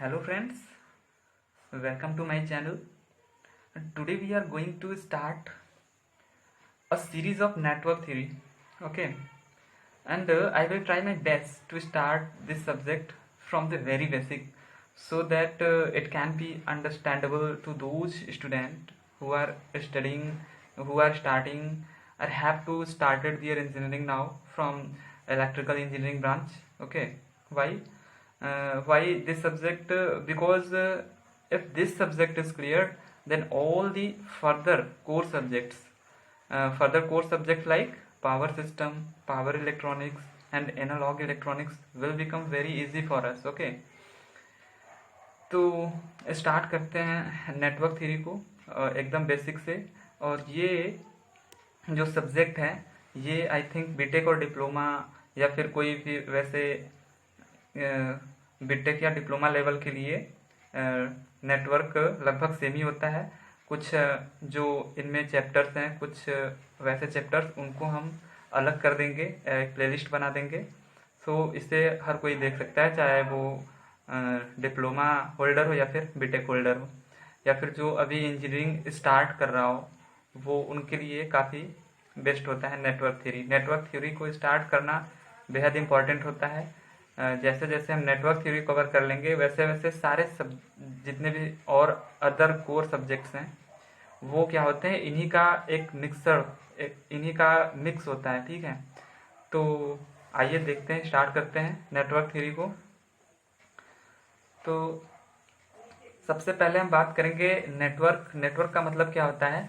Hello friends, welcome to my channel. Today we are going to start a series of network theory. Okay, and I will try my best to start this subject from the very basic so that it can be understandable to those students who are studying, who are starting or have to started their engineering now from electrical engineering branch. Okay, why? Why this subject? Because if this subject is clear, then all the further core subjects like power system, power electronics, and analog electronics will become very easy for us. Okay, तो start करते हैं network theory को एकदम basic से। और ये जो subject है ये आई थिंक बीटेक और डिप्लोमा या फिर कोई भी वैसे बीटेक या डिप्लोमा लेवल के लिए नेटवर्क लगभग सेम ही होता है। कुछ जो इनमें चैप्टर्स हैं, कुछ वैसे चैप्टर्स, उनको हम अलग कर देंगे, एक प्लेलिस्ट बना देंगे। सो इसे हर कोई देख सकता है, चाहे वो डिप्लोमा होल्डर हो या फिर बीटेक होल्डर हो या फिर जो अभी इंजीनियरिंग स्टार्ट कर रहा हो, वो उनके लिए काफ़ी बेस्ट होता है नेटवर्क थ्योरी। नेटवर्क थ्योरी को स्टार्ट करना बेहद इम्पॉर्टेंट होता है। जैसे जैसे हम नेटवर्क थ्योरी कवर कर लेंगे वैसे वैसे सारे सब जितने भी और अदर कोर सब्जेक्ट्स हैं वो क्या होते हैं, इन्हीं का एक मिक्सर, इन्हीं का मिक्स होता है। ठीक है, तो आइए देखते हैं, स्टार्ट करते हैं नेटवर्क थ्योरी को। तो सबसे पहले हम बात करेंगे नेटवर्क। नेटवर्क का मतलब क्या होता है?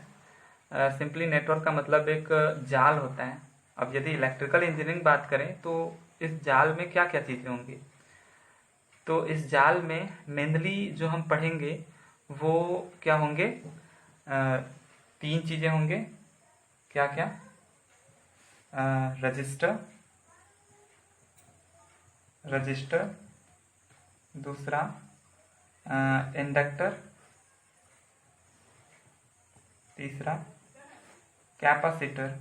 सिंपली नेटवर्क का मतलब एक जाल होता है। अब यदि इलेक्ट्रिकल इंजीनियरिंग बात करें तो इस जाल में क्या क्या चीज़ें होंगी, तो इस जाल में मेनली जो हम पढ़ेंगे वो क्या होंगे, तीन चीज़ें होंगे। क्या क्या? रजिस्टर, दूसरा इंडक्टर, तीसरा कैपेसिटर।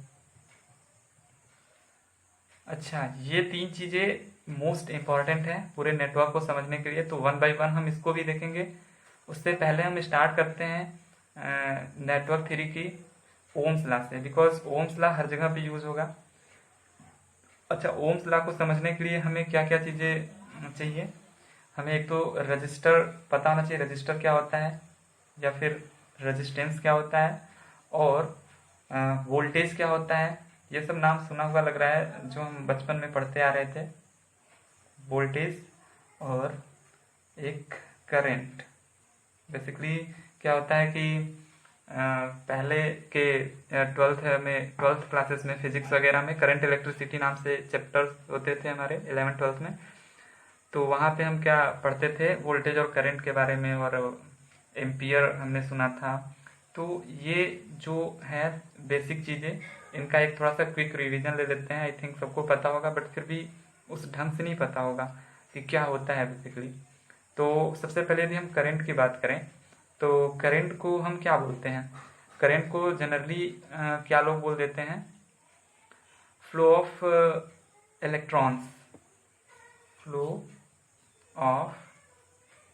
अच्छा, ये तीन चीज़ें मोस्ट इम्पॉर्टेंट हैं पूरे नेटवर्क को समझने के लिए, तो वन बाय वन हम इसको भी देखेंगे। उससे पहले हम स्टार्ट करते हैं नेटवर्क थ्योरी की ओम्स लॉ से, बिकॉज ओम्स लॉ हर जगह पे यूज़ होगा। अच्छा, ओम्स लॉ को समझने के लिए हमें क्या क्या चीज़ें चाहिए? हमें एक तो रजिस्टर पता होना चाहिए, रजिस्टर क्या होता है या फिर रेजिस्टेंस क्या होता है, और वोल्टेज क्या होता है। ये सब नाम सुना हुआ लग रहा है, जो हम बचपन में पढ़ते आ रहे थे। वोल्टेज और एक करंट। बेसिकली क्या होता है कि पहले के ट्वेल्थ क्लासेस में फिजिक्स वगैरह में करंट इलेक्ट्रिसिटी नाम से चैप्टर्स होते थे हमारे 11th-12th में। तो वहाँ पे हम क्या पढ़ते थे, वोल्टेज और करंट के बारे में, और एम्पियर हमने सुना था। तो ये जो है बेसिक चीज़ें, इनका एक थोड़ा सा क्विक रिवीजन ले लेते हैं। आई थिंक सबको पता होगा, बट फिर भी उस ढंग से नहीं पता होगा कि क्या होता है बेसिकली। तो सबसे पहले यदि हम करंट की बात करें तो करंट को हम क्या बोलते हैं? करंट को जनरली क्या लोग बोल देते हैं? Flow of electrons, flow of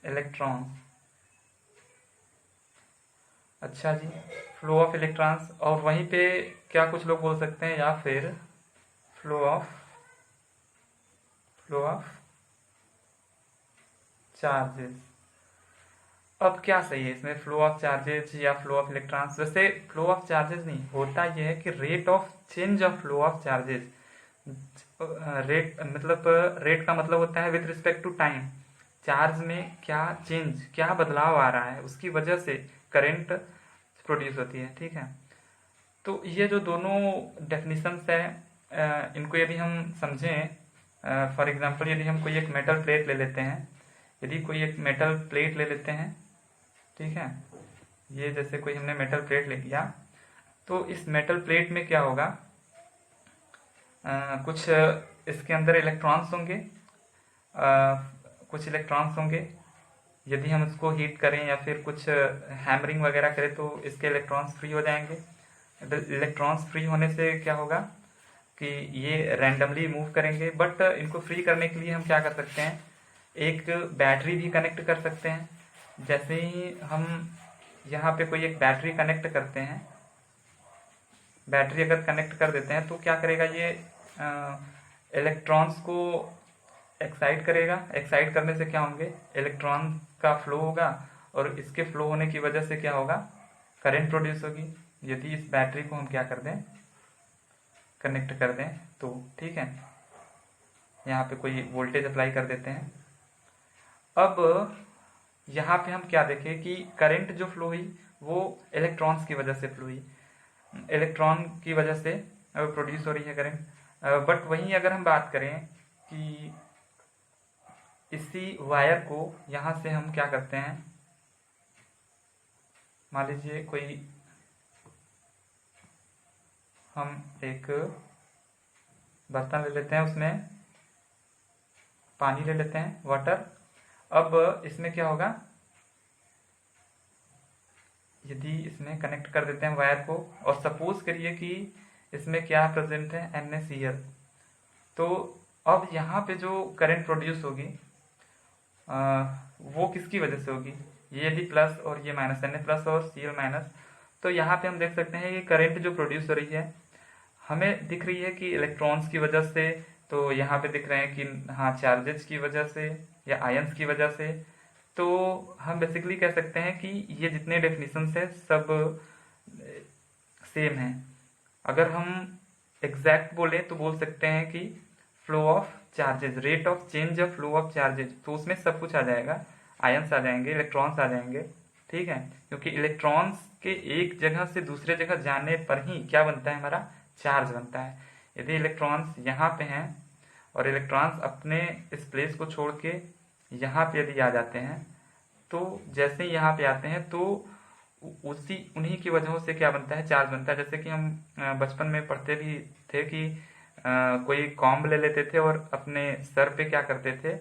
electrons. अच्छा जी, फ्लो ऑफ इलेक्ट्रॉन्स, और वहीं पे क्या कुछ लोग बोल सकते हैं, या फिर फ्लो ऑफ चार्जेस। अब क्या सही है इसमें, फ्लो ऑफ चार्जेस या फ्लो ऑफ इलेक्ट्रॉन्स? वैसे फ्लो ऑफ चार्जेस नहीं होता, यह है कि rate of change of flow of charges. Rate मतलब रेट का मतलब होता है with respect to time, charge में क्या चेंज, क्या बदलाव आ रहा है, उसकी वजह से करंट प्रोड्यूस होती है। ठीक है, तो ये जो दोनों डेफिनेशंस है, इनको यदि हम समझें, फॉर एग्जांपल यदि हम कोई एक मेटल प्लेट ले लेते हैं, ठीक है, ये जैसे कोई हमने मेटल प्लेट ले लिया, तो इस मेटल प्लेट में क्या होगा, कुछ इसके अंदर इलेक्ट्रॉन्स होंगे, कुछ इलेक्ट्रॉन्स होंगे। यदि हम इसको हीट करें या फिर कुछ हैमरिंग वगैरह करें तो इसके इलेक्ट्रॉन्स फ्री हो जाएंगे। इलेक्ट्रॉन्स फ्री होने से क्या होगा कि ये रैंडमली मूव करेंगे, बट इनको फ्री करने के लिए हम क्या कर सकते हैं, एक बैटरी भी कनेक्ट कर सकते हैं। जैसे ही हम यहाँ पे कोई एक बैटरी कनेक्ट करते हैं, बैटरी अगर कनेक्ट कर देते हैं तो क्या करेगा, ये इलेक्ट्रॉन्स को एक्साइट करेगा। एक्साइट करने से क्या होंगे, इलेक्ट्रॉन का फ्लो होगा, और इसके फ्लो होने की वजह से क्या होगा, करंट प्रोड्यूस होगी। यदि इस बैटरी को हम क्या कर दें, कनेक्ट कर दें तो ठीक है, यहाँ पे कोई वोल्टेज अप्लाई कर देते हैं। अब यहाँ पे हम क्या देखें कि करंट जो फ्लो हुई वो इलेक्ट्रॉन्स की वजह से फ्लो हुई, इलेक्ट्रॉन की वजह से प्रोड्यूस हो रही है करंट। बट वहीं अगर हम बात करें कि इसी वायर को यहाँ से हम क्या करते हैं, मान लीजिए कोई हम एक बर्तन ले लेते हैं, उसमें पानी ले लेते हैं, वाटर। अब इसमें क्या होगा, यदि इसमें कनेक्ट कर देते हैं वायर को, और सपोज करिए कि इसमें क्या प्रेजेंट है, NaCl, तो अब यहाँ पे जो करंट प्रोड्यूस होगी वो किसकी वजह से होगी, ये यदि प्लस और ये माइनस, Na प्लस और Cl माइनस, तो यहाँ पे हम देख सकते हैं ये करंट जो प्रोड्यूस हो रही है हमें दिख रही है कि इलेक्ट्रॉन्स की वजह से। तो यहाँ पे दिख रहे हैं कि हाँ, चार्जेस की वजह से या आयंस की वजह से। तो हम बेसिकली कह सकते हैं कि ये जितने डेफिनेशंस है सब सेम हैं। अगर हम एग्जैक्ट बोले तो बोल सकते हैं कि flow of charges, rate of change of flow of charges, तो उसमें सब कुछ आ जाएगा, आयंस आ जाएंगे, इलेक्ट्रॉन्स आ जाएंगे, ठीक है। क्योंकि इलेक्ट्रॉन्स के एक जगह से दूसरे जगह जाने पर ही क्या बनता है, हमारा चार्ज बनता है। यदि इलेक्ट्रॉन्स यहाँ पे हैं और इलेक्ट्रॉन्स अपने इस प्लेस को छोड़ के यहाँ पे यदि आ जाते हैं, तो जैसे ही यहाँ पे आते हैं तो उन्हीं की वजहों से क्या बनता है, चार्ज बनता है। जैसे कि हम बचपन में पढ़ते भी थे कि कोई कॉम्ब ले लेते थे और अपने सर पे क्या करते थे,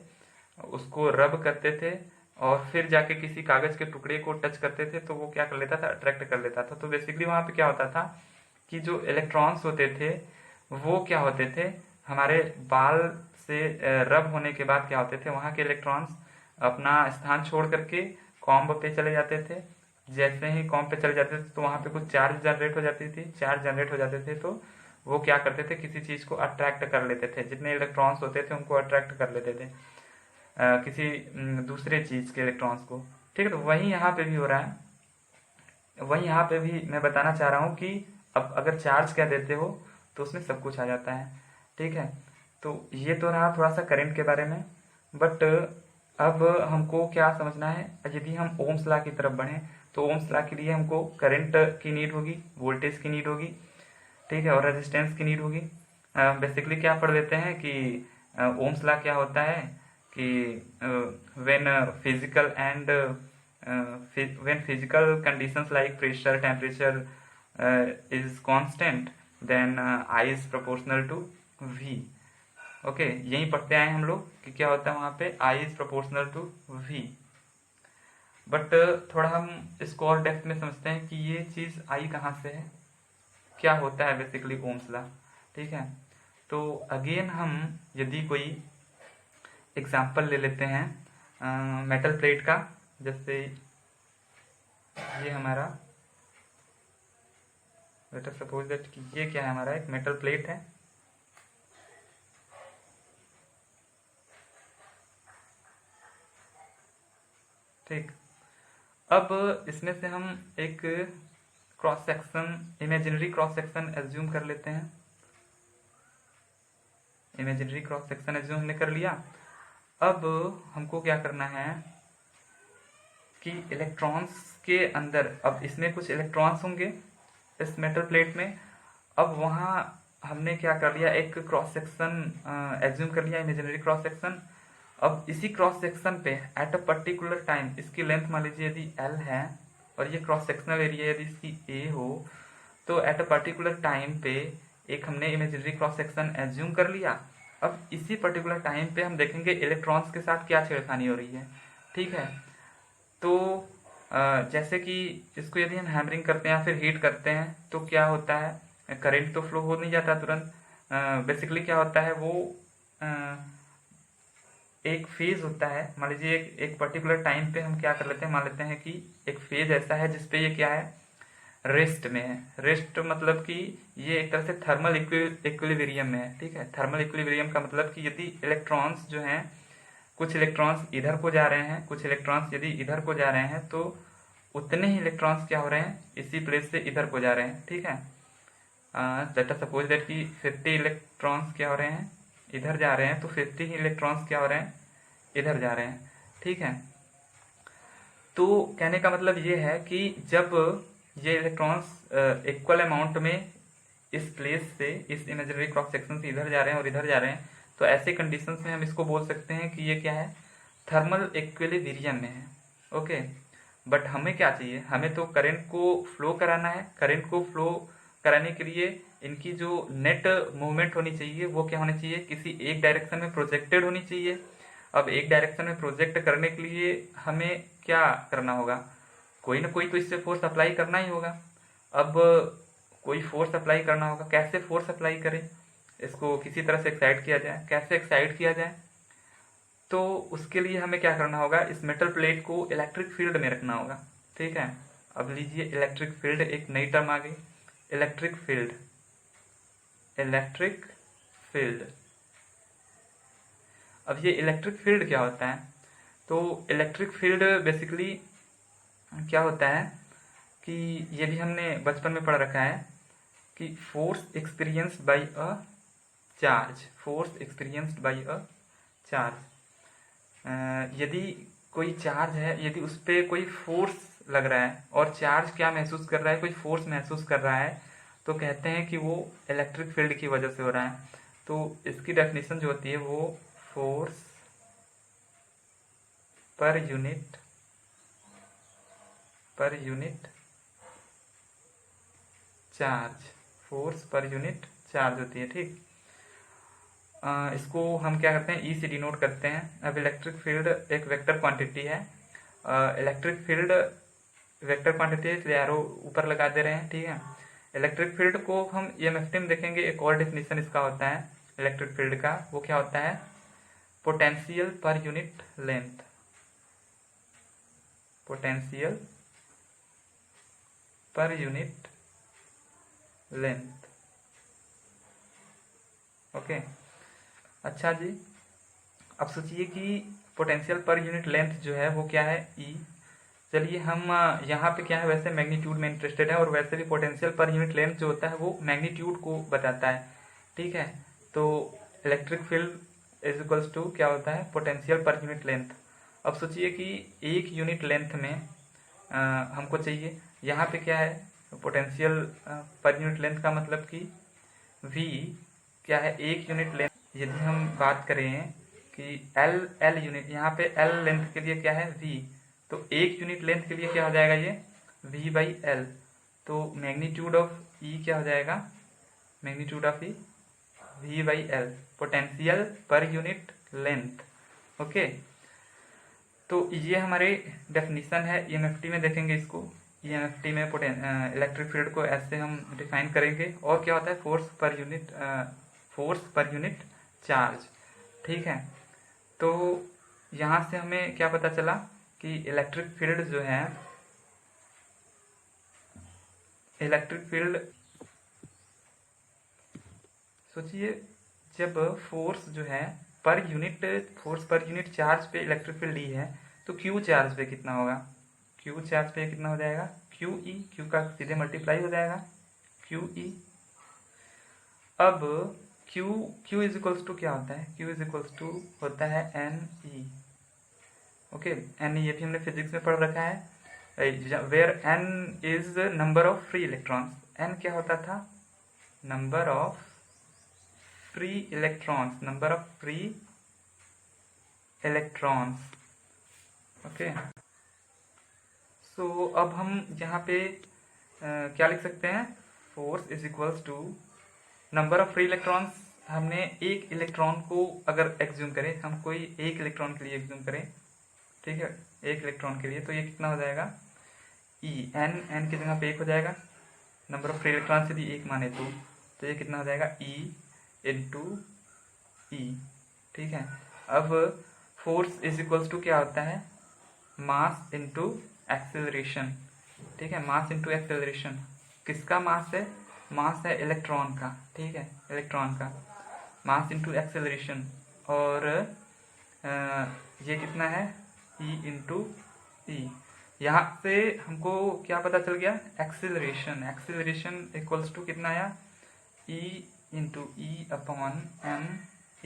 उसको रब करते थे, और फिर जाके किसी कागज के टुकड़े को टच करते थे तो वो क्या कर लेता था, अट्रैक्ट कर लेता था। तो बेसिकली वहाँ पे क्या होता था कि जो इलेक्ट्रॉन्स होते थे वो क्या होते थे, हमारे बाल से रब होने के बाद क्या होते थे, वहाँ के इलेक्ट्रॉन्स अपना स्थान छोड़ करके कॉम्ब पे चले जाते थे। जैसे ही कॉम्ब पे चले जाते थे तो वहाँ पे कुछ चार्ज जनरेट हो जाती थी, चार्ज जनरेट हो जाते थे तो वो क्या करते थे, किसी चीज़ को अट्रैक्ट कर लेते थे, जितने इलेक्ट्रॉन्स होते थे उनको अट्रैक्ट कर लेते थे, किसी दूसरे चीज़ के इलेक्ट्रॉन्स को, ठीक है। तो वही यहाँ पे भी हो रहा है, वही यहाँ पे भी मैं बताना चाह रहा हूँ कि अब अगर चार्ज क्या देते हो तो उसमें सब कुछ आ जाता है, ठीक है। तो ये तो रहा थोड़ा सा करंट के बारे में। बट अब हमको क्या समझना है, यदि हम ओम्स लॉ की तरफ बढ़ें तो ओम्स लॉ के लिए हमको करंट की नीड होगी, वोल्टेज की नीड होगी, ठीक है, और रेजिस्टेंस की नीड होगी। बेसिकली क्या पढ़ लेते हैं कि ओम्स लॉ क्या होता है कि when physical and when physical conditions like pressure, temperature is constant, then I is proportional to V। Okay, यही पढ़ते आए हम लोग कि क्या होता है वहाँ पे I is proportional to V। But थोड़ा हम इसको और डेप्थ में समझते हैं कि ये चीज़ आई कहाँ से है, क्या होता है बेसिकली ओम्स लॉ, ठीक है। तो अगेन हम यदि कोई एग्जाम्पल ले लेते हैं मेटल प्लेट का, जैसे ये हमारा, लेट अस सपोज दैट कि ये क्या है, हमारा एक मेटल प्लेट है, ठीक। अब इसमें से हम एक cross section, imaginary cross section assume कर लेते हैं। इमेजिनरी क्रॉस सेक्शन एज्यूम हमने कर लिया। अब हमको क्या करना है कि इलेक्ट्रॉन्स के अंदर, अब इसमें कुछ इलेक्ट्रॉन्स होंगे इस मेटल प्लेट में। अब वहाँ हमने क्या कर लिया, एक क्रॉस सेक्शन एज्यूम कर लिया, इमेजिनरी क्रॉस सेक्शन। अब इसी क्रॉस सेक्शन पे एट अ पर्टिकुलर टाइम, इसकी लेंथ मान लीजिए यदि L है और ये क्रॉस सेक्शनल एरिया यदि इसकी A हो, तो एट अ पर्टिकुलर टाइम पे एक हमने इमेजिनरी क्रॉस सेक्शन एज्यूम कर लिया। अब इसी पर्टिकुलर टाइम पे हम देखेंगे इलेक्ट्रॉन्स के साथ क्या छेड़खानी हो रही है, ठीक है। तो जैसे कि इसको यदि हम हैमरिंग करते हैं या फिर हीट करते हैं तो क्या होता है, करंट तो फ्लो हो नहीं जाता तुरंत। बेसिकली क्या होता है, वो एक फेज होता है, मान लीजिए एक पर्टिकुलर टाइम पे हम क्या कर लेते हैं, मान लेते हैं कि एक फेज ऐसा है जिसपे ये क्या है, रेस्ट में है। रेस्ट मतलब कि ये एक तरह से थर्मल इक्विलिब्रियम में है, ठीक है। थर्मल इक्विलिब्रियम का मतलब कि यदि इलेक्ट्रॉन्स जो हैं, कुछ इलेक्ट्रॉन्स इधर को जा रहे हैं, कुछ इलेक्ट्रॉन्स यदि इधर को जा रहे हैं, तो उतने ही इलेक्ट्रॉन्स क्या हो रहे हैं, इसी प्लेस से इधर को जा रहे हैं, ठीक है। लेट अस सपोज दैट कि 50 इलेक्ट्रॉन्स क्या हो रहे हैं, इधर जा रहे हैं, तो 50 ही इलेक्ट्रॉन्स क्या हो रहे हैं, इधर जा रहे हैं, ठीक है। तो कहने का मतलब ये है कि जब ये इलेक्ट्रॉन्स इक्वल अमाउंट में इस प्लेस से, इस इमेजिनरी क्रॉस सेक्शन से इधर जा रहे हैं और इधर जा रहे हैं, तो ऐसे कंडीशंस में हम इसको बोल सकते हैं कि ये क्या है, थर्मल इक्विलिब्रियम में है। ओके, बट हमें क्या चाहिए, हमें तो करंट को फ्लो कराना है। करंट को फ्लो कराने के लिए इनकी जो नेट मूवमेंट होनी चाहिए वो क्या होनी चाहिए, किसी एक डायरेक्शन में प्रोजेक्टेड होनी चाहिए। अब एक डायरेक्शन में प्रोजेक्ट करने के लिए हमें क्या करना होगा, कोई ना कोई तो इससे फोर्स अप्लाई करना ही होगा। अब कोई फोर्स अप्लाई करना होगा, कैसे फोर्स अप्लाई करें, इसको किसी तरह से एक्साइट किया जाए, कैसे एक्साइट किया जाए, तो उसके लिए हमें क्या करना होगा, इस मेटल प्लेट को इलेक्ट्रिक फील्ड में रखना होगा, ठीक है। अब लीजिए इलेक्ट्रिक फील्ड, एक नई टर्म आ गई, इलेक्ट्रिक फील्ड। इलेक्ट्रिक फील्ड, अब ये इलेक्ट्रिक फील्ड क्या होता है, तो इलेक्ट्रिक फील्ड बेसिकली क्या होता है कि ये भी हमने बचपन में पढ़ रखा है कि force experienced bye a charge, force experienced bye a charge. यदि कोई चार्ज है, यदि उस पर कोई फोर्स लग रहा है और चार्ज क्या महसूस कर रहा है, कोई फोर्स महसूस कर रहा है, तो कहते हैं कि वो इलेक्ट्रिक फील्ड की वजह से हो रहा है। तो इसकी डेफिनेशन जो होती है वो force per unit charge, force per unit charge होती है, ठीक। इसको हम क्या करते हैं, ई से डिनोट करते हैं। अब इलेक्ट्रिक फील्ड एक वेक्टर क्वांटिटी है, इलेक्ट्रिक फील्ड वेक्टर क्वांटिटी है, इसलिए एरो ऊपर लगा दे रहे हैं, ठीक है। इलेक्ट्रिक फील्ड को हम ईएमएफटी में देखेंगे, एक और डेफिनेशन इसका होता है इलेक्ट्रिक फील्ड का, वो क्या होता है, potential per unit length. Potential per unit length, okay. अच्छा जी, अब सोचिए कि पोटेंशियल पर यूनिट लेंथ जो है वो क्या है, ई। चलिए हम यहाँ पे क्या है, वैसे मैग्नीट्यूड में इंटरेस्टेड है, और वैसे भी पोटेंशियल पर यूनिट लेंथ जो होता है वो मैग्नीट्यूड को बताता है, ठीक है। तो electric field is equals to क्या होता है, पोटेंशियल पर यूनिट लेंथ। अब सोचिए कि एक यूनिट लेंथ में हमको चाहिए, यहाँ पे क्या है, पोटेंशियल पर यूनिट लेंथ का मतलब कि v क्या है, एक यूनिट लेंथ। यदि हम बात करें कि एल यूनिट, यहाँ पे एल लेंथ के लिए क्या है, v, तो एक यूनिट लेंथ के लिए क्या हो जाएगा, ये v बाई एल। तो मैग्नीट्यूड ऑफ ई क्या हो जाएगा, magnitude of E v by L, potential per unit length, okay. तो ये हमारे डेफिनेशन है, ईएमएफटी में देखेंगे इसको, ईएमएफटी में इलेक्ट्रिक फील्ड को ऐसे हम डिफाइन करेंगे। और क्या होता है, फोर्स पर यूनिट चार्ज, ठीक है। तो यहाँ से हमें क्या पता चला कि इलेक्ट्रिक फील्ड जो है, इलेक्ट्रिक फील्ड, सोचिए जब फोर्स जो है per unit, force per unit charge पे इलेक्ट्रिक फील्ड ई है, तो क्यू चार्ज पे कितना होगा, क्यू चार्ज पे कितना हो जाएगा, क्यू ई, क्यू का सीधे मल्टीप्लाई हो जाएगा, क्यू ई। अब क्यू इज इक्वल्स टू क्या होता है, क्यू इज इक्वल्स टू होता है एन ई, ओके। एन ये भी हमने फिजिक्स में पढ़ रखा है, where N is number of free electrons. N क्या होता था, number of free electrons, number of free electrons, okay. So अब हम यहाँ पे क्या लिख सकते हैं, force is equals to number of free electrons. हमने एक इलेक्ट्रॉन को अगर एग्ज्यूम करें, हम कोई एक इलेक्ट्रॉन के लिए एग्ज्यूम करें, ठीक है, एक इलेक्ट्रॉन के लिए, तो ये कितना हो जाएगा, ई, एन की जगह पे एक हो जाएगा, नंबर ऑफ फ्री इलेक्ट्रॉन्स यदि एक माने तो ये कितना हो जाएगा, ई इंटू ई, ठीक है। अब फोर्स इज इक्वल्स टू क्या होता है, मास इनटू एक्सेलरेशन। ठीक है, मास इनटू एक्सेलरेशन। किसका मास है, मास है इलेक्ट्रॉन का। ठीक है, इलेक्ट्रॉन का मास इनटू एक्सेलरेशन। और ये कितना है, ई इंटू ई। यहाँ से हमको क्या पता चल गया, एक्सेलरेशन। एक्सेलरेशन इक्वल्स टू कितना आया, E into E upon M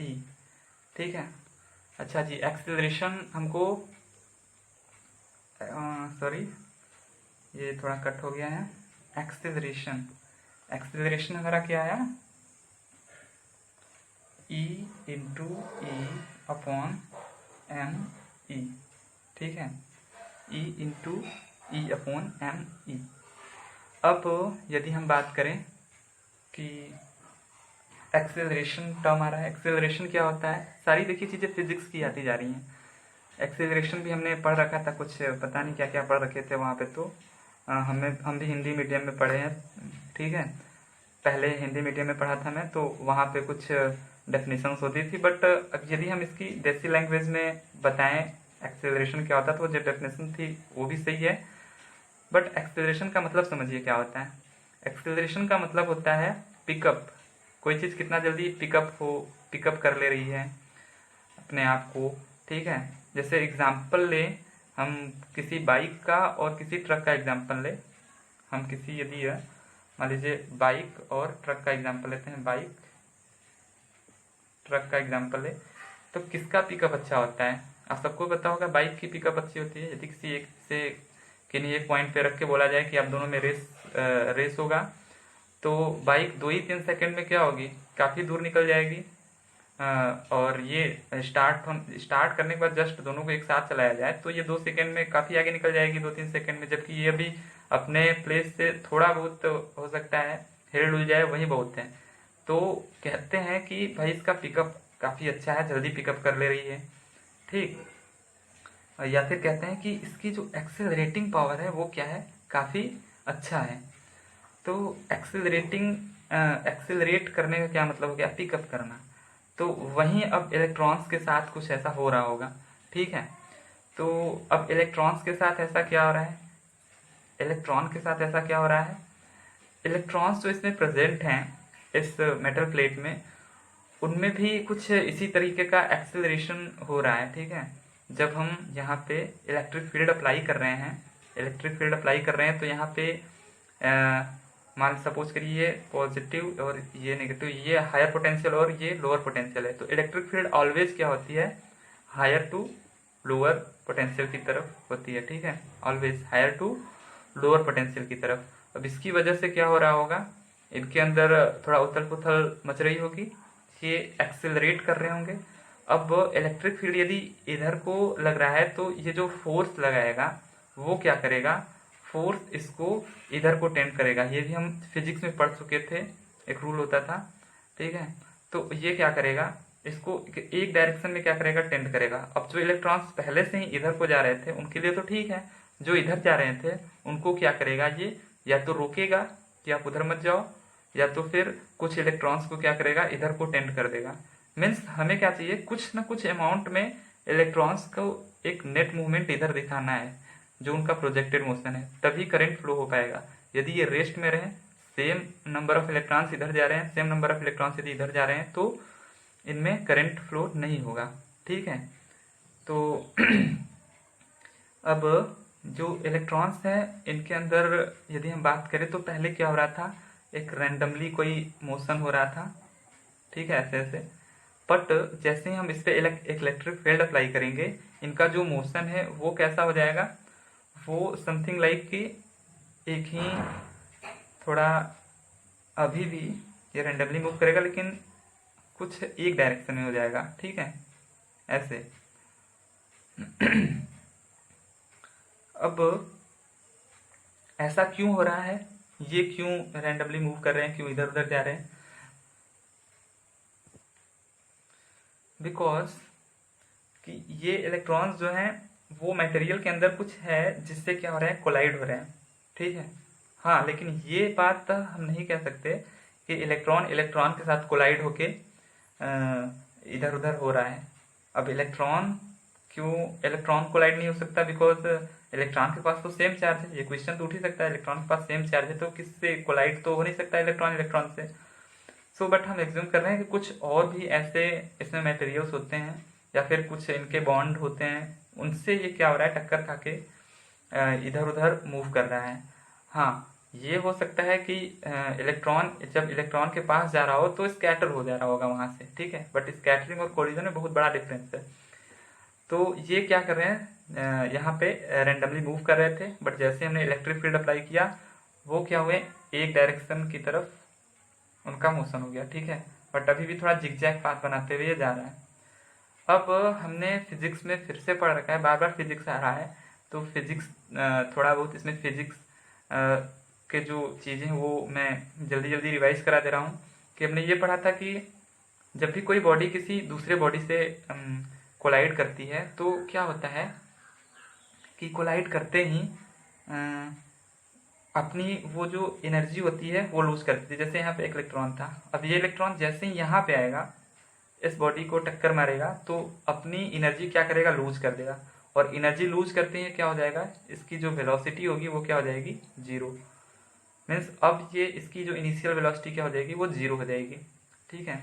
E. ठीक है, अच्छा जी, एक्सेलरेशन हमको सॉरी ये थोड़ा कट हो गया है। एक्सेलरेशन, एक्सेलरेशन हमारा क्या आया, E into E upon M E. ठीक है, E into E upon M E. अब यदि हम बात करें कि एक्सेलरेशन टर्म आ रहा है, एक्सेलरेशन क्या होता है, सारी देखिए चीज़ें फिजिक्स की आती जा रही हैं। एक्सेलरेशन भी हमने पढ़ रखा था, कुछ पता नहीं क्या क्या पढ़ रखे थे वहाँ पे। तो हम भी हिंदी मीडियम में पढ़े हैं। ठीक है, पहले हिंदी मीडियम में पढ़ा था मैं, तो वहाँ पे कुछ डेफिनेशंस होती थी। बट यदि हम इसकी देसी लैंग्वेज में बताएं एक्सेलरेशन क्या होता है, तो जो डेफिनेशन थी वो भी सही है। बट एक्सेलरेशन का मतलब समझिए क्या होता है। एक्सेलरेशन का मतलब होता है पिकअप। कोई चीज़ कितना जल्दी पिकअप कर ले रही है अपने आप को। ठीक है, जैसे एग्जाम्पल ले, हम किसी बाइक का और किसी ट्रक का एग्जाम्पल ले। हम किसी यदि मान लीजिए बाइक और ट्रक का एग्जाम्पल लेते हैं, बाइक ट्रक का एग्जाम्पल है, तो किसका पिकअप अच्छा होता है। आप सबको पता होगा बाइक की पिकअप अच्छी होती है। यदि किसी एक से किन्हीं एक पॉइंट पे रख के बोला जाए कि आप दोनों में रेस होगा, तो बाइक 2 ही 3 सेकंड में क्या होगी, काफ़ी दूर निकल जाएगी। और ये स्टार्ट करने के बाद जस्ट दोनों को एक साथ चलाया जाए तो ये 2 सेकंड में काफ़ी आगे निकल जाएगी, 2-3 सेकंड में। जबकि ये भी अपने प्लेस से थोड़ा बहुत हो सकता है हिल डुल जाए, वही बहुत है। तो कहते हैं कि भाई इसका पिकअप काफ़ी अच्छा है, जल्दी पिकअप कर ले रही है। ठीक, या फिर कहते हैं कि इसकी जो एक्सेलरेटिंग पावर है वो क्या है, काफ़ी अच्छा है। तो एक्सेलरेट करने का क्या मतलब हो गया, पिकअप करना। तो वहीं अब इलेक्ट्रॉन्स के साथ कुछ ऐसा हो रहा होगा। ठीक है, तो अब इलेक्ट्रॉन्स के साथ ऐसा क्या हो रहा है, इलेक्ट्रॉन के साथ ऐसा क्या हो रहा है, इलेक्ट्रॉन्स जो इसमें प्रेजेंट हैं इस मेटल प्लेट में, उनमें भी कुछ इसी तरीके का एक्सेलरेशन हो रहा है। ठीक है, जब हम यहाँ पे इलेक्ट्रिक फील्ड अप्लाई कर रहे हैं, तो यहाँ पे मान सपोज करिए पॉजिटिव और ये नेगेटिव, ये हायर पोटेंशियल और ये लोअर पोटेंशियल है। तो इलेक्ट्रिक फील्ड ऑलवेज क्या होती है, हायर टू लोअर पोटेंशियल की तरफ होती है। ठीक है, always higher to lower potential की तरफ। अब इसकी वजह से क्या हो रहा होगा, इनके अंदर थोड़ा उथल पुथल मच रही होगी, ये एक्सेलरेट कर रहे होंगे। अब इलेक्ट्रिक फील्ड यदि इधर को लग रहा है तो ये जो फोर्स लगाएगा वो क्या करेगा, फोर्स इसको इधर को टेंड करेगा। ये भी हम फिजिक्स में पढ़ चुके थे, एक रूल होता था। ठीक है, तो ये क्या करेगा, इसको एक डायरेक्शन में क्या करेगा, टेंड करेगा। अब जो इलेक्ट्रॉन्स पहले से ही इधर को जा रहे थे उनके लिए तो ठीक है, जो इधर जा रहे थे उनको क्या करेगा, ये या तो रोकेगा कि आप उधर मत जाओ, या तो फिर कुछ इलेक्ट्रॉन्स को क्या करेगा, इधर को टेंड कर देगा। मीन्स हमें क्या चाहिए, कुछ ना कुछ अमाउंट में इलेक्ट्रॉन्स को एक नेट मूवमेंट इधर दिखाना है, जो उनका प्रोजेक्टेड मोशन है, तभी करंट फ्लो हो पाएगा। यदि ये रेस्ट में रहे, सेम नंबर ऑफ इलेक्ट्रॉन्स इधर जा रहे हैं, सेम नंबर ऑफ इलेक्ट्रॉन्स यदि इधर जा रहे हैं, तो इनमें करंट फ्लो नहीं होगा। ठीक है, तो अब जो इलेक्ट्रॉन्स हैं इनके अंदर यदि हम बात करें तो पहले क्या हो रहा था, एक रैंडमली कोई मोशन हो रहा था। ठीक है, ऐसे ऐसे। बट जैसे ही हम इस पे इलेक्ट्रिक फील्ड अप्लाई करेंगे, इनका जो मोशन है वो कैसा हो जाएगा, वो समथिंग लाइक कि एक ही थोड़ा अभी भी ये रैंडमली मूव करेगा, लेकिन कुछ एक डायरेक्शन में हो जाएगा। ठीक है, ऐसे। अब ऐसा क्यों हो रहा है, ये क्यों रैंडमली मूव कर रहे हैं, क्यों इधर उधर जा रहे हैं, बिकॉज कि ये इलेक्ट्रॉन्स जो हैं वो मटेरियल के अंदर कुछ है जिससे क्या हो रहा है, कोलाइड हो रहे हैं। ठीक है, हाँ, लेकिन ये बात हम नहीं कह सकते कि इलेक्ट्रॉन इलेक्ट्रॉन के साथ कोलाइड होके इधर उधर हो रहा है। अब इलेक्ट्रॉन क्यों इलेक्ट्रॉन कोलाइड नहीं हो सकता? बिकॉज इलेक्ट्रॉन के पास तो सेम चार्ज है। ये क्वेश्चन तो उठ ही सकता है, इलेक्ट्रॉन के पास सेम चार्ज है तो किससे कोलाइड तो हो नहीं सकता इलेक्ट्रॉन इलेक्ट्रॉन से। सो बट हम एज्यूम कर रहे हैं कि कुछ और भी ऐसे इसमें मटेरियल्स होते हैं या फिर कुछ इनके बॉन्ड होते हैं, उनसे ये क्या हो रहा है, टक्कर खा के इधर उधर मूव कर रहा है। हाँ, ये हो सकता है कि इलेक्ट्रॉन जब इलेक्ट्रॉन के पास जा रहा हो तो स्कैटर हो जा रहा होगा वहां से, ठीक है, बट स्कैटरिंग और कोलिजन में बहुत बड़ा डिफरेंस है। तो ये क्या कर रहे हैं, यहाँ पे रेंडमली मूव कर रहे थे, बट जैसे हमने इलेक्ट्रिक फील्ड अप्लाई किया वो क्या हुए, एक डायरेक्शन की तरफ उनका मोशन हो गया, ठीक है, बट अभी भी थोड़ा जिगजैग पाथ बनाते हुए ये जा रहा है। अब हमने फिजिक्स में फिर से पढ़ रखा है, बार बार फिजिक्स आ रहा है, तो फिजिक्स थोड़ा बहुत इसमें फिजिक्स के जो चीज़ें हैं वो मैं जल्दी जल्दी रिवाइज करा दे रहा हूँ। कि हमने ये पढ़ा था कि जब भी कोई बॉडी किसी दूसरे बॉडी से कोलाइड करती है तो क्या होता है कि कोलाइड करते ही अपनी वो जो एनर्जी होती है वो लूज कर देती है। जैसे यहाँ पे एक इलेक्ट्रॉन था, अब ये इलेक्ट्रॉन जैसे ही यहाँ पे आएगा, इस बॉडी को टक्कर मारेगा तो अपनी एनर्जी क्या करेगा, लूज कर देगा, और एनर्जी लूज करते ही क्या हो जाएगा, इसकी जो वेलोसिटी होगी वो क्या हो जाएगी, जीरो। मीन्स अब ये इसकी जो इनिशियल वेलोसिटी क्या हो जाएगी, वो जीरो हो जाएगी, ठीक है।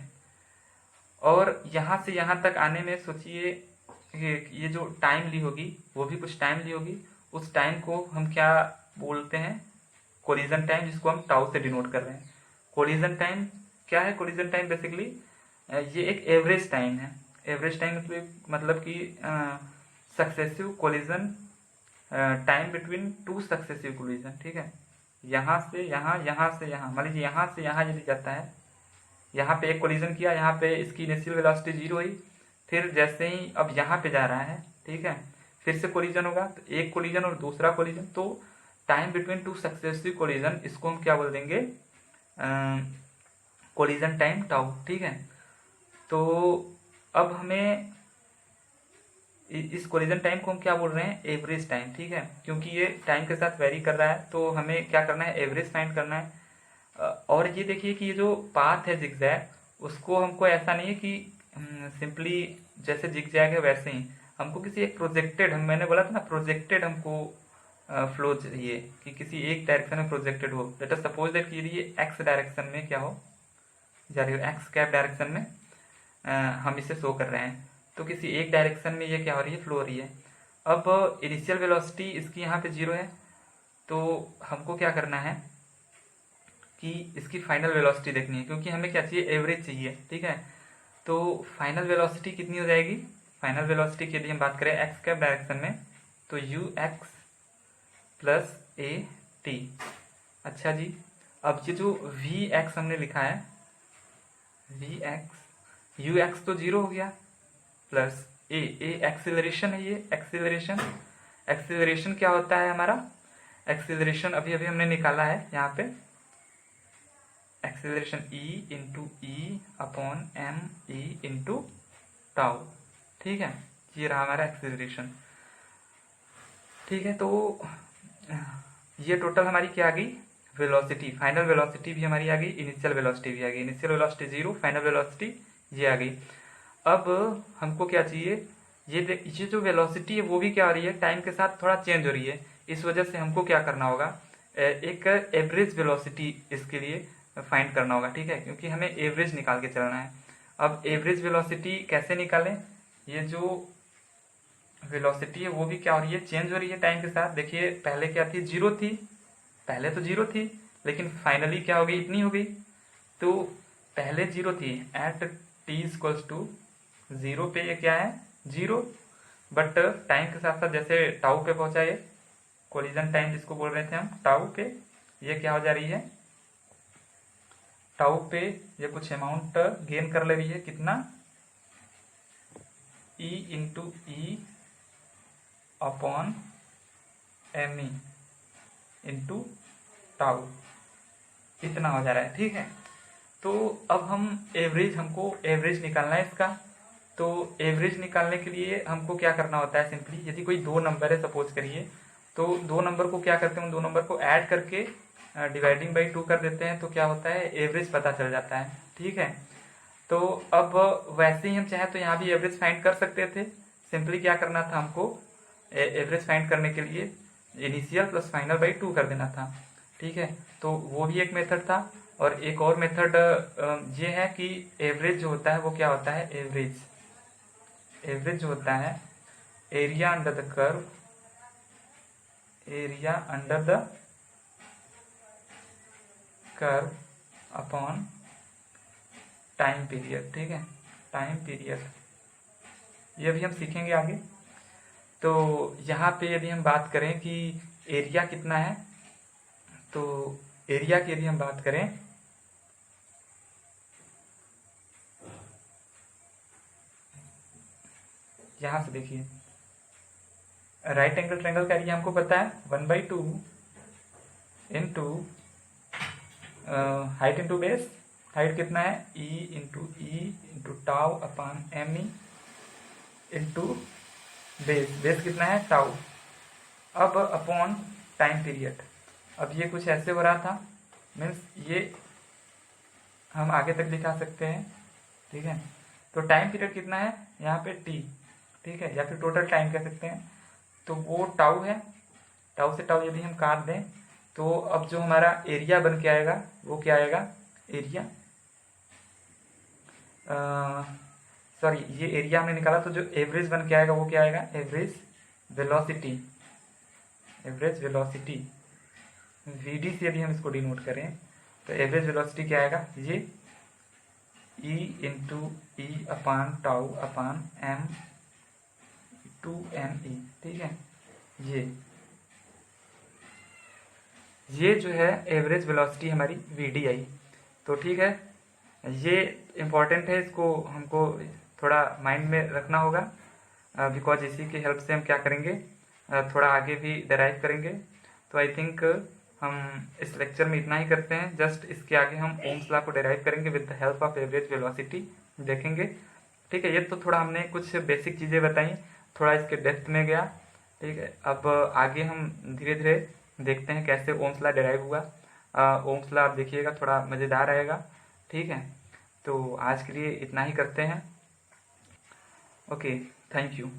और यहाँ से यहाँ तक आने में सोचिए ये जो टाइम ली होगी वो भी कुछ टाइम ली होगी, उस टाइम को हम क्या बोलते हैं, कोलिजन टाइम, जिसको हम टाउ से डिनोट कर रहे हैं। कोलिजन टाइम क्या है, कोलिजन टाइम बेसिकली ये एक एवरेज टाइम है। एवरेज टाइम मतलब कि successive collision time between two successive collision, ठीक है। यहाँ से यहाँ, यहाँ से यहाँ, मान लीजिए यहाँ से यहाँ यदि जाता है, यहाँ पे एक कोलिजन किया, यहाँ पे इसकी इनिशियल वेलोसिटी जीरो हुई, फिर जैसे ही अब यहाँ पे जा रहा है, ठीक है, फिर से कोलिजन होगा, तो एक कोलिजन और दूसरा कोलिजन, तो time between two successive collision, इसको हम क्या बोल देंगे, कोलिजन टाइम टाउ, ठीक है। तो अब हमें इस कोलिजन टाइम को हम क्या बोल रहे हैं, एवरेज टाइम, ठीक है, क्योंकि ये टाइम के साथ वेरी कर रहा है तो हमें क्या करना है, एवरेज फाइंड करना है। और ये देखिए कि ये जो पाथ है जिगजैग, उसको हमको ऐसा नहीं है कि सिंपली जैसे जिगजैग है वैसे ही, हमको किसी एक प्रोजेक्टेड, मैंने बोला था ना प्रोजेक्टेड हमको फ्लो चाहिए, कि किसी एक डायरेक्शन में प्रोजेक्टेड हो। लेट अस सपोज दैट कि ये एक्स डायरेक्शन में क्या हो जा रही हो, एक्स कैप डायरेक्शन में हम इसे शो कर रहे हैं, तो किसी एक डायरेक्शन में ये क्या हो रही है, फ्लो हो रही है। अब इनिशियल वेलोसिटी इसकी यहाँ पे जीरो है, तो हमको क्या करना है कि इसकी फाइनल वेलोसिटी देखनी है, क्योंकि हमें क्या चाहिए, एवरेज चाहिए, ठीक है। तो फाइनल वेलोसिटी कितनी हो जाएगी, फाइनल वेलोसिटी की यदि हम बात करें एक्स कैप डायरेक्शन में, तो you x plus A T. अच्छा जी, अब ये जो वी एक्स हमने लिखा है, वी एक्स, यू एक्स तो जीरो हो गया, प्लस ए एक्सीलरेशन है, ये एक्सीलरेशन, एक्सीलरेशन क्या होता है हमारा, एक्सीलरेशन अभी अभी हमने निकाला है यहाँ पे, acceleration E into E upon M E into tau, ठीक है, ये रहा हमारा एक्सीलरेशन, ठीक है। तो ये टोटल हमारी क्या आ गई, वेलोसिटी, फाइनल वेलोसिटी भी हमारी आ गई, इनिशियल वेलोसिटी भी आ गई, initial velocity zero, final velocity ये आ गई। अब हमको क्या चाहिए, ये जो वेलोसिटी है वो भी क्या हो रही है, टाइम के साथ थोड़ा चेंज हो रही है, इस वजह से हमको क्या करना होगा, एक एवरेज वेलोसिटी इसके लिए फाइंड करना होगा, ठीक है, क्योंकि हमें एवरेज निकाल के चलना है। अब एवरेज वेलोसिटी कैसे निकालें, ये जो वेलोसिटी है वो भी क्या हो रही है, चेंज हो रही है टाइम के साथ। देखिए पहले क्या थी, जीरो थी, पहले तो जीरो थी, लेकिन फाइनली क्या हो गई, इतनी हो गई। तो पहले जीरो थी, at T equals to zero पे ये क्या है, जीरो, बट टाइम के साथ साथ जैसे टाउ पे पहुंचा ये कोलिजन टाइम जिसको बोल रहे थे हम, टाउ पे ये क्या हो जा रही है, टाउ पे ये कुछ अमाउंट गेन कर ले रही है, कितना, E into E upon M E into tau, इतना हो जा रहा है, ठीक है। तो अब हम एवरेज, हमको एवरेज निकालना है इसका। तो एवरेज निकालने के लिए हमको क्या करना होता है, सिंपली यदि कोई दो नंबर है सपोज करिए, तो दो नंबर को क्या करते हैं, दो नंबर को ऐड करके डिवाइडिंग बाई टू कर देते हैं, तो क्या होता है, एवरेज पता चल जाता है, ठीक है। तो अब वैसे ही हम चाहे तो यहाँ भी एवरेज फाइंड कर सकते थे, सिंपली क्या करना था हमको, एवरेज फाइंड करने के लिए इनिशियल प्लस फाइनल बाई 2 कर देना था। ठीक है, तो वो भी एक मेथड था। और एक और मेथड ये है कि एवरेज जो होता है वो क्या होता है, एवरेज जो होता है area under the curve, area under the curve upon time period. ठीक है, टाइम पीरियड ये भी हम सीखेंगे आगे। तो यहाँ पे यदि हम बात करें कि एरिया कितना है, तो एरिया की यदि हम बात करें, यहाँ से देखिए, राइट एंगल ट्रायंगल का एरिया हमको पता है 1/2 into height into base. Height कितना है, E into tau upon M E into base कितना है, टाउ। अब अपॉन टाइम पीरियड, अब ये कुछ ऐसे हो रहा था, मीन्स ये हम आगे तक दिखा सकते हैं। ठीक है, तो टाइम पीरियड कितना है यहाँ पे टी, ठीक है, या फिर टोटल टाइम कह सकते हैं, तो वो टाउ है। टाउ से टाउ यदि हम काट दें तो अब जो हमारा एरिया बन के आएगा वो क्या आएगा, एरिया, सॉरी ये एरिया हमने निकाला, तो जो एवरेज बन के आएगा वो क्या आएगा, average velocity. Average velocity VD से यदि हम इसको डिनोट करें तो एवरेज वेलोसिटी क्या आएगा, ये E into E upon tau upon M to M E. ठीक है, ये जो है एवरेज वेलोसिटी हमारी वीडी आई। तो ठीक है, ये इम्पॉर्टेंट है, इसको हमको थोड़ा माइंड में रखना होगा, बिकॉज इसी की हेल्प से हम क्या करेंगे, थोड़ा आगे भी डेराइव करेंगे। तो आई थिंक हम इस लेक्चर में इतना ही करते हैं। जस्ट इसके आगे हम ओम्स लॉ को डेराइव करेंगे with the help of average velocity, देखेंगे। ठीक है, ये तो थोड़ा हमने कुछ बेसिक चीज़ें बताई, थोड़ा इसके डेप्थ में गया। ठीक है, अब आगे हम धीरे धीरे देखते हैं कैसे ओम्स लॉ डेराइव हुआ। ओम्स लॉ आप देखिएगा, थोड़ा मज़ेदार आएगा। ठीक है, तो आज के लिए इतना ही करते हैं। Okay, thank you.